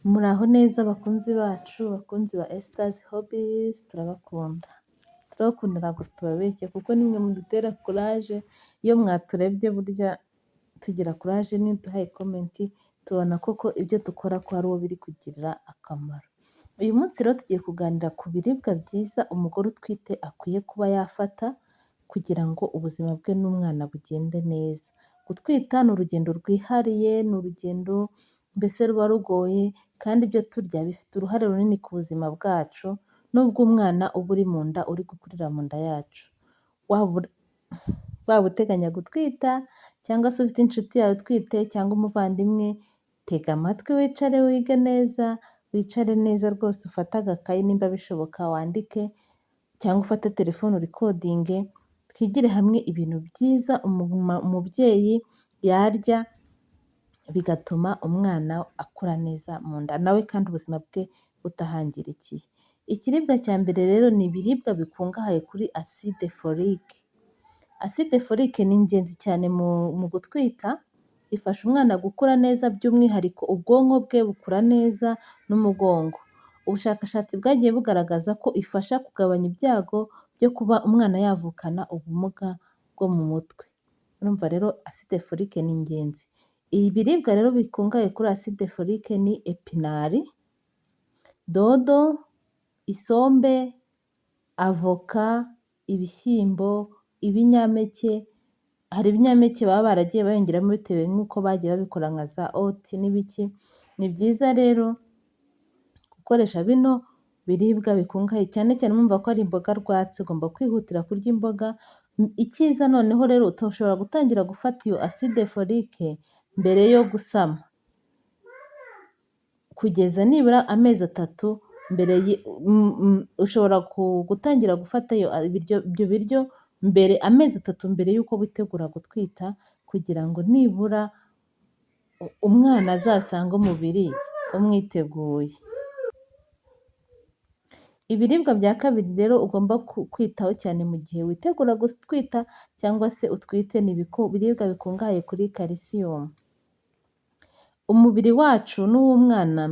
Muraho neza bakunzi bacu, bakunzi ba Esther's Hobbies, turabakunda. Turabakunda ntabwo tubabeshye kuko nimwe mudutera courage, iyo mwaturebye burya tugira courage n'iyo duhaye comment tubona koko ibyo dukora ko hari uwo biri kugirira akamaro. Uyu munsi rero tugiye kuganira ku biribwa byiza umugore utwite akwiye kuba yafata kugira ngo ubuzima bwe n'umwana bugende neza. Gutwita ni urugendo rwihariye, ni urugendo mbese ruba rugoye kandi ibyo turya bifite uruhare runini ku buzima bwacu, nubwo umwana uba uri mu nda uri gukurira mu nda yacu. Waba uteganya gutwita cyangwa se ufite inshuti yawe utwite cyangwa umuvandimwe, tega amatwi wicare wige neza, wicare neza rwose ufate agakayi nimba bishoboka wandike cyangwa ufate telefone urikodinge, twigire hamwe ibintu byiza umubyeyi yarya bigatuma umwana akura neza mu nda nawe kandi ubuzima bwe butahangirikiye. Ikiribwa cya mbere rero ni ibiribwa bikungahaye kuri acide folique. Acide folique ni ingenzi cyane mu gutwita, ifasha umwana gukura neza by'umwihariko ubwonko bwe bukura neza n'umugongo. Ubushakashatsi bwagiye bugaragaza ko ifasha kugabanya ibyago byo kuba umwana yavukana ubumuga bwo mu mutwe. Urumva rero acide folique ni ingenzi. Ibi biribwa rero bikungahaye kuri acide folique ni epinari, dodo, isombe, avoka, ibishyimbo, ibinyampeke. Hari ibinyampeke baba baragiye bayongeramo bitewe n'uko bagiye babikora nka za oti n'ibiki. Ni byiza rero gukoresha bino biribwa bikungahaye cyane cyane mwumva ko ari imboga rwatsi, ugomba kwihutira kurya imboga. Icyiza noneho rero ushobora gutangira gufata iyo acide folique mbere yo gusama, kugeza nibura amezi 3 mbere ushobora gutangira gufata ibyo biryo mbere amezi 3 mbere y'uko witegura gutwita kugira ngo nibura umwana azasanga umubiri umwiteguye. Ibiribwa bya kabiri rero ugomba kwitaho cyane mu gihe witegura gutwita cyangwa se utwite ni ibiribwa bikungahaye kuri calcium. Umubiri wacu n'uw'umwana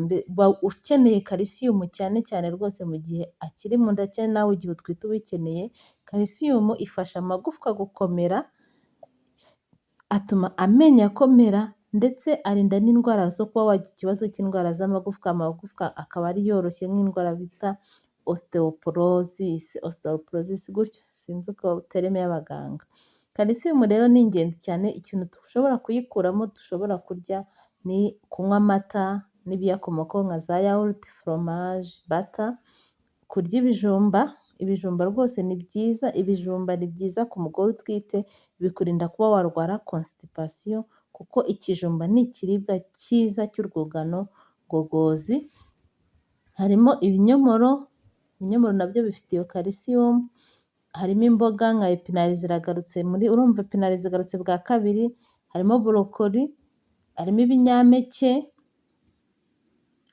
ukeneye calcium cyane cyane rwose mu gihe akiri mu nda cyane nawe igihe utwite uba uyikeneye. Calcium ifasha amagufwa gukomera, atuma amenyo akomera ndetse arinda n'indwara zo kuba wagira ikibazo cy'indwara z'amagufwa, amagufwa akaba ari yoroshye nk'indwara bita osteoporosis gutyo sinzi uko terime y'abaganga. Calcium rero ni ingenzi cyane, ikintu dushobora kuyikuramo dushobora kurya ni kunywa amata n'ibiyakomokaho nka za yawurute, foromaje, bata, kurya ibijumba rwose ni byiza. Ibijumba ni byiza ku mugore utwite, bikurinda kuba warwara constipation kuko ikijumba ni ikiribwa cyiza cy'urwungano ngogozi. Harimo ibinyomoro nabyo bifite iyo calcium. Harimo imboga nka epinari ziragarutse urumva epinari zigarutse bwa kabiri. Harimo brocoli, harimo ibinyampeke,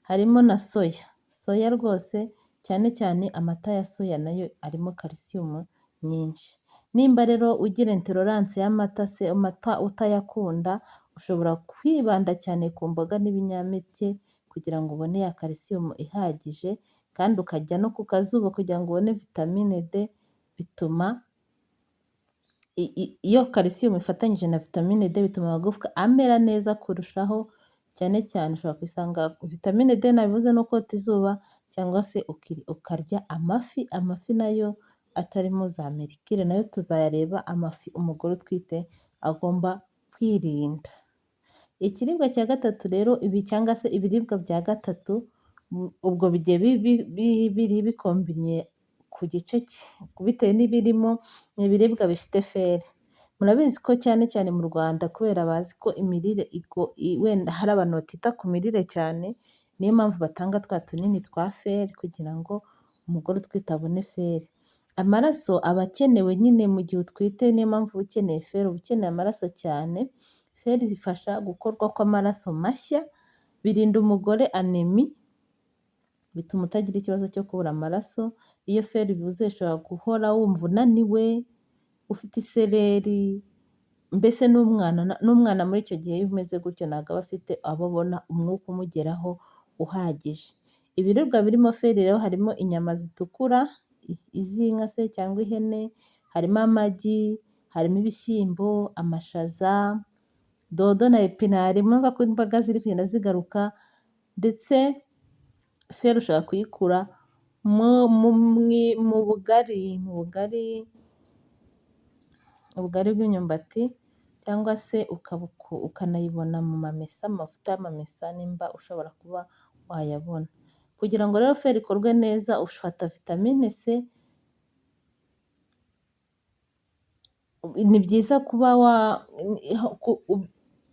harimo na soya rwose cyane cyane amata ya soya nayo arimo calcium nyinshi. Nimba rero ugira intolerance y'amata se amata utayakunda, ushobora kwibanda cyane ku mboga n'ibinyampeke kugira ngo ubone ya calcium ihagije kandi ukajya no ku kazuba kugira ngo ubone vitamine D. Bituma iyo calcium ifatanyije na vitamine D bituma amagufwa amera neza kurushaho. Cyane cyane ushobora kwisanga vitamine D nabivuze no kota izuba cyangwa se ukarya amafi nayo atarimo za mercure, nayo tuzayareba. Amafi umugore utwite agomba kwirinda. Ikiribwa cya gatatu rero cyangwa se ibiribwa bya gatatu ubwo bigiye biri bikombinye ku gice bitewe n'ibirimo, ni ibiribwa bifite feri. Murabizi ko cyane cyane mu Rwanda kubera bazi ko imirire wenda hari abantu batita ku mirire cyane, niyo mpamvu batanga twa tunini twa feri kugira ngo umugore utwite abone feri. Amaraso aba akenewe nyine mu gihe utwite, niyo mpamvu uba ukeneye feri, uba ukeneye amaraso cyane. Feri zifasha gukorwa kw'amaraso mashya, birinda umugore anemi, bituma utagira ikibazo cyo kubura amaraso. Iyo feri ibuze ushobora guhora wumva unaniwe, ufite isereri, mbese n'umwana muri icyo gihe iyo umeze gutyo ntabwo aba abona umwuka umugeraho uhagije. Ibiribwa birimo feri rero harimo inyama zitukura, iz'inka se cyangwa ihene, harimo amagi, harimo ibishyimbo, amashaza, dodo na epinari, murumva ko imboga ziri kugenda zigaruka, ndetse feri ushobora kuyikura mu bugari bw'imyumbati, cyangwa se ukanayibona mu mamesa, mu mavuta y'amamesa nimba ushobora kuba wayabona. Kugira ngo rero feri ikorwe neza ufata vitamine C, ni byiza kuba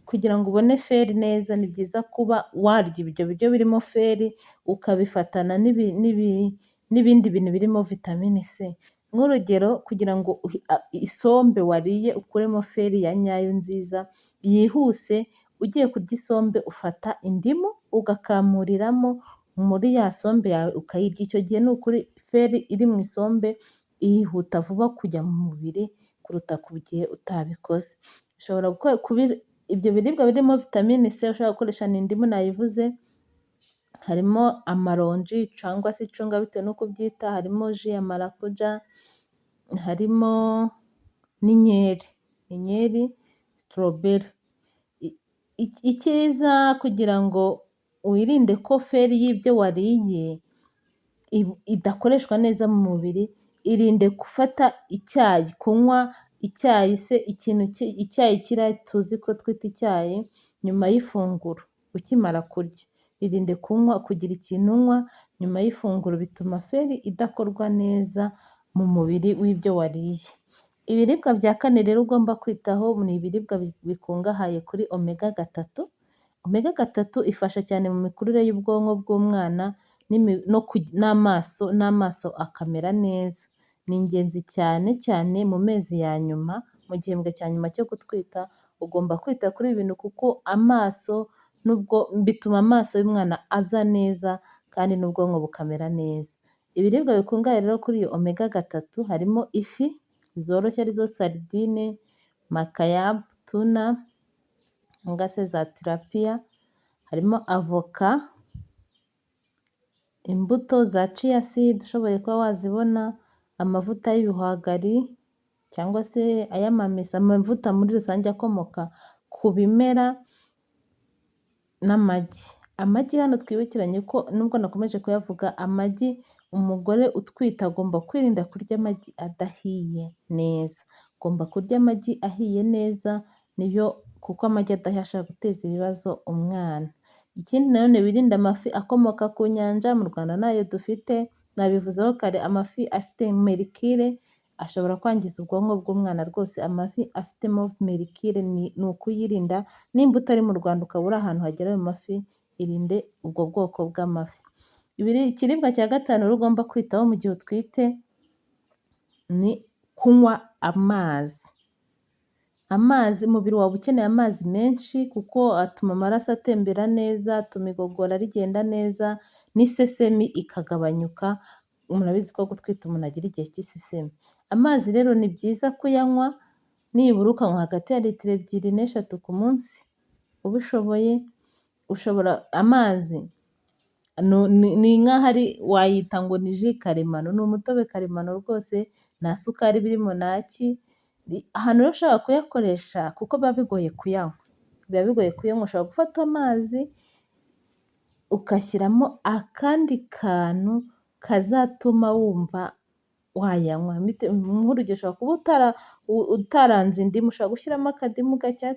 kugira ngo ubone feri neza ni byiza kuba warya ibyo biryo birimo feri, ukabifatana n'ibindi bintu birimo vitamine C. Nk'urugero, kugira ngo isombe wariye ukuremo feri ya nyayo nziza yihuse, ugiye kurya isombe ufata indimu ugakamuriramo muri ya sombe yawe ukayirya. Icyo gihe ni ukuri feri iri mu isombe yihuta vuba kujya mu mubiri kuruta ku gihe utabikoze. Ibyo biribwa birimo vitamine C ushobora gukoresha ni indimu nayivuze, harimo amaronji cyangwa se icunga bitewe n'uko ubyita, harimo ji ya marakuja, harimo n'inkeri, strawberry. Icyiza kugira ngo wirinde ko feri y'ibyo wariye idakoreshwa neza mu mubiri, irinde gufata icyayi, kunywa icyayi se icyayi kiriya tuzi ko twita icyayi nyuma y'ifunguro ukimara kurya. Irinde kugira ikintu unywa nyuma y'ifunguro, bituma feri idakorwa neza mu mubiri w'ibyo wariye. Ibiribwa bya kane rero ugomba kwitaho ni ibiribwa bikungahaye kuri omega 3. Omega 3 ifasha cyane mu mikurire y'ubwonko bw'umwana n'amaso akamera neza. Ni ingenzi cyane cyane mu mezi ya nyuma, mu gihembwe cya nyuma cyo gutwita, ugomba kwita kuri ibi bintu kuko bituma amaso y'umwana aza neza kandi n'ubwonko bukamera neza. Ibiribwa bikungahaye rero kuri iyo omega 3 harimo ifi zoroshye arizo saridine, makayabu, tuna cyangwa se za tirapiya, harimo avoka, imbuto za chia seed ushoboye kuba wazibona, amavuta y'ibihwagari cyangwa se ay'amamesa, amavuta muri rusange akomoka ku bimera, n'amagi. Amagi hano twibukiranye ko nubwo nakomeje kuyavuga, amagi umugore utwite agomba kwirinda kurya amagi adahiye neza. Ugomba kurya amagi ahiye neza, kuko amagi adahiye ashobora guteza ibibazo umwana. Ikindi nanone wirinde amafi akomoka ku nyanja, mu Rwanda nayo dufite, nabivuzeho kare, amafi afite merikire ashobora kwangiza ubwonko bw'umwana rwose. Amafi afitemo merikire ni ukuyirinda, nimba utari mu Rwanda ukaba uri ahantu hagera ayo mafi, irinde ubwo bwoko bw'amafi. Ikiribwa cya 5 rero ugomba kwitaho mu gihe utwite ni kunywa amazi. Umubiri wawe ukeneye amazi menshi kuko atuma amaraso atembera neza, atuma igogora rigenda neza, n'isesemi ikagabanyuka. Murabizi ko gutwita umuntu agira igihe cy'isesemi. Amazi rero ni byiza kuyanywa, nibura ukanywa hagati ya litiro 2 n'3 ku munsi ubishoboye. Amazi ni nk'aho wayita ngo ni ji karemano, ni umutobe karemano rwose, nta sukari birimo ntaki. Ahantu rero ushobora kuyakoresha kuko biba bigoye kuyanywa, ushobora gufata amazi ugashyiramo akandi kantu kazatuma wumva wayanywa. Nk'urugero, ushobora kuba utaranze indimu, ushobora gushyiramo akadimu gake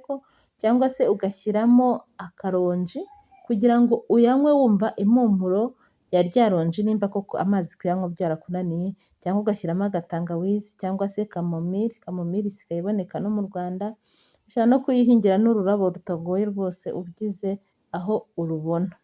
cyangwa se ugashyiramo akaronji kugira ngo uyanywe wumva impumuro ya rya ronji, nimba koko amazi kuyanywa byarakunaniye, cyangwa ugashyiramo agatangawizi cyangwa se kamomiri isigaye iboneka no mu Rwanda. Ushobora no kuyihingira n'ururabo rutagoye rwose ugize aho urubona.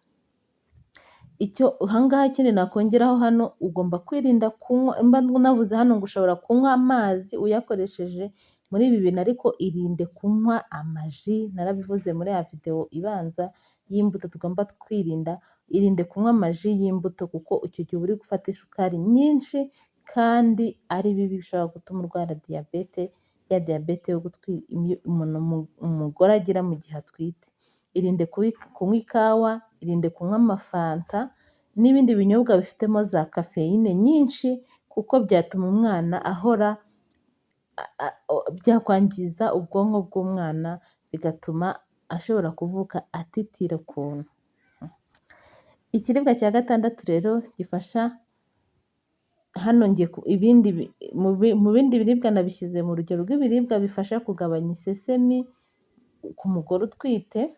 Ahangaha ikindi nakongeraho hano, ugomba kwirinda kunywa, navuze hano ngo ushobora kunywa amazi uyakoresheje muri ibi bintu, ariko irinde kunywa amaji. Narabivuze muri ya videwo ibanza y'imbuto tugomba kwirinda. Irinde kunywa amaji y'imbuto kuko icyo gihe uba uri gufata isukari nyinshi kandi ari bibi, bishobora gutuma urwara diyabete, ya diyabete umugore agira mu gihe atwite. Irinde kunywa ikawa, irinde kunywa amafanta n'ibindi binyobwa bifitemo za kafeyine nyinshi kuko byatuma umwana ahora byakwangiza ubwonko bw'umwana bigatuma ashobora kuvuka atitira ukuntu. Ikiribwa cya gatandatu rero gifasha, hano mu bindi biribwa nabishyize mu rugero rw'ibiribwa bifasha kugabanya isesemi ku mugore utwite,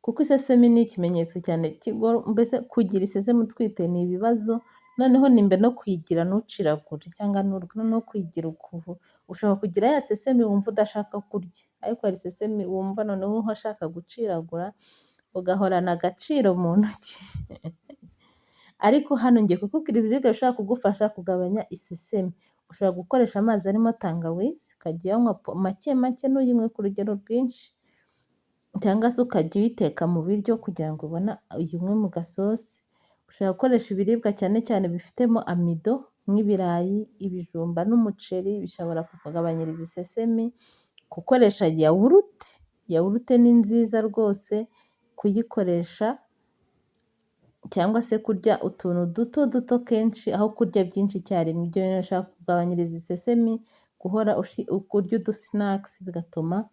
kuko isesemi ni ikimenyetso cyane, mbese kugira isesemi utwite ni ibibazo, noneho nimba no kuyigira ntuciragure cyangwa no kuyigira ukubu, ushobora kugira ya sesemi wumva udashaka kurya, ariko hari isesemi wumva noneho ushaka guciragura ugahorana agaciro mu ntoki. Ariko hano ngiye kukubwira ibiribwa bishobora kugufasha kugabanya isesemi. Ushobora gukoresha amazi arimo tangawizi ukajya uyanywa make make ntuyinywe ku rugero rwinshi, cyangwa se ukajya uyiteka mu biryo kugira ngo ubone uyinywe mu gasosi. Ushobora gukoresha ibiribwa cyane cyane bifitemo amido nk'ibirayi, ibijumba n'umuceri bishobora kukugabanyiriza isesemi. Gukoresha yawurute ni nziza rwose kuyikoresha, cyangwa se kurya utuntu duto duto kenshi aho kurya byinshi icyarimwe, ibyo bintu bishobora kugabanyiriza isesemi, guhora kurya udusinakisi bigatuma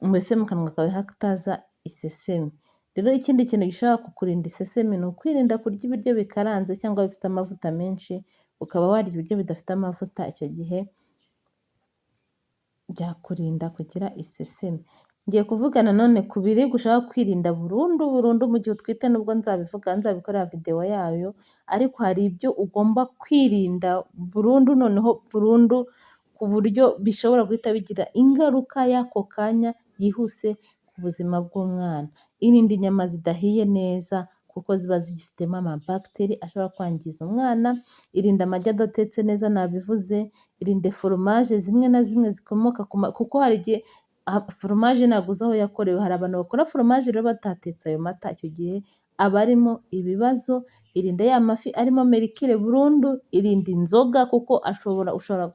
mbese mu kanwa kawe hataza isesemi. Rero ikindi kintu gishobora kukurinda isesemi ni ukwirinda kurya ibiryo bikaranze cyangwa bifite amavuta menshi, ukaba warya ibiryo bidafite amavuta, icyo gihe byakurinda kugira isesemi. Ngiye kuvuga nanone ku biribwa ushaka kwirinda burundu mu gihe utwite, nubwo nzabikorera videwo yayo, ariko hari ibyo ugomba kwirinda burundu ku buryo bishobora guhita bigira ingaruka y'ako kanya yihuse ku buzima bw'umwana. Irinde inyama zidahiye neza kuko ziba zifitemo amabagiteri ashobora kwangiza umwana. Irinde amagi adatetse neza nabivuze. Irinde foromaje zimwe na zimwe zikomoka kuko hari igihe foromaje ntabwo uzi aho yakorewe. Hari abantu bakora foromaje rero batatetse ayo mata, icyo gihe aba arimo ibibazo. Irinde ya mafi arimo merikire burundu. Irinde inzoga kuko ushobora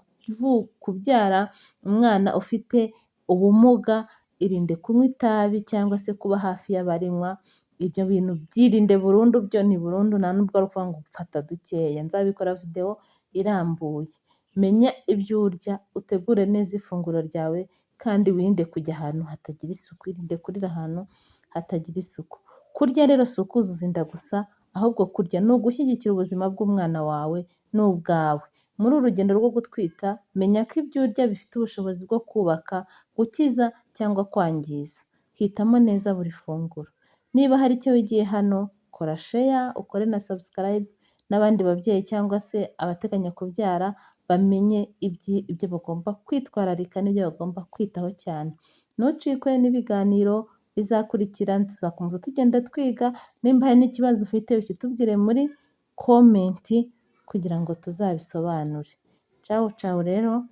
kubyara umwana ufite ubumuga. Irinde kunywa itabi cyangwa se kuba hafi y'abarinywa. Ibyo bintu byirinde burundu, byo ni burundu, nta nubwo ari ukuvuga ngo fata dukeya. Nzabikora videwo irambuye. Menya ibyo urya, utegure neza ifunguro ryawe kandi wirinde kujya ahantu hatagira isuku. Irinde kurira ahantu hatagira isuku. Kurya rero si ukuzuza inda gusa, ahubwo kurya ni ugushyigikira ubuzima bw'umwana wawe n'ubwawe. Muri uru rugendo rwo gutwita, menya ko ibyo urya bifite ubushobozi bwo kubaka, gukiza cyangwa kwangiza. Hitamo neza buri funguro. Niba hari icyo wigiye hano, kora sheya, ukore na sabusikarayibe, n'abandi babyeyi cyangwa se abateganya kubyara bamenye ibyo bagomba kwitwararika n'ibyo bagomba kwitaho cyane. Ntucikwe n'ibiganiro bizakurikira, tuzakomeza tugenda twiga. Nimba hari n'ikibazo ufite ukitubwire muri komenti kugira ngo tuzabisobanure. Cawu cawu rero,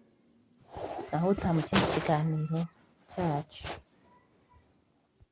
naho utaha mu kindi kiganiro cyacu.